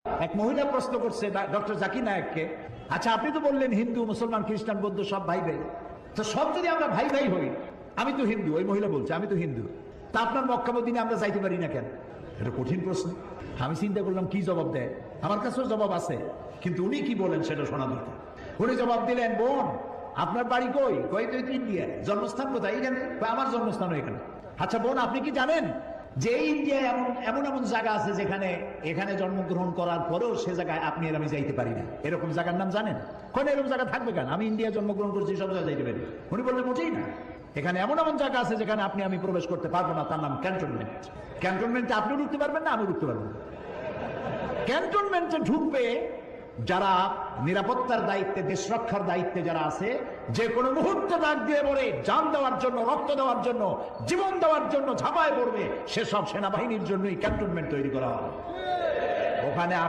এক মহিলা প্রশ্ন করছে ডক্টর জাকির নায়েককে, আচ্ছা আপনি তো বললেন হিন্দু মুসলমান খ্রিস্টান বৌদ্ধ সব ভাই ভাই, তো সব যদি আমরা ভাই ভাই হই, আমি তো হিন্দু, ওই মহিলা বলছে আমি তো হিন্দু, তা আপনার মক্কা মদিনে আমরা যাইতে পারি না কেন? এটা কঠিন প্রশ্ন। আমি চিন্তা করলাম কি জবাব দেয়। আমার কাছেও জবাব আছে, কিন্তু উনি কি বলেন সেটা শোনা দরকার। উনি জবাব দিলেন, বোন আপনার বাড়ি কই? কই তো ইন্ডিয়া। জন্মস্থান কোথায়? এখানে। আমার জন্মস্থান এখানে। আচ্ছা বোন আপনি কি জানেন যে ইন্ডিয়ায় এমন এমন জায়গা আছে যেখানে এখানে জন্মগ্রহণ করার পরেও সে জায়গায় আপনি আর আমি যাইতে পারি না, এরকম জায়গার নাম জানেন? কোন এরকম জায়গা থাকবে কেন? আমি ইন্ডিয়া জন্মগ্রহণ করছি, সব জায়গায় যাইতে পারি। উনি বললেন মোটেই না, এখানে এমন এমন জায়গা আছে যেখানে আপনি আমি প্রবেশ করতে পারবো না, তার নাম ক্যান্টনমেন্ট। ক্যান্টনমেন্টে আপনিও ঢুকতে পারবেন না, আমি ঢুকতে পারবো না। ক্যান্টনমেন্টে ঢুকবে যারা নিরাপত্তার দায়িত্বে, দেশ রক্ষার দায়িত্বে যারা আছে, যে কোনো মুহূর্তে ডাক দিয়ে বলে জান দেওয়ার জন্য, রক্ত দেওয়ার জন্য, জীবন দেওয়ার জন্য ঝাঁপায় পড়বে, সেসব সেনাবাহিনীর জন্যই ক্যান্টনমেন্ট তৈরি করা হবে। ওখানে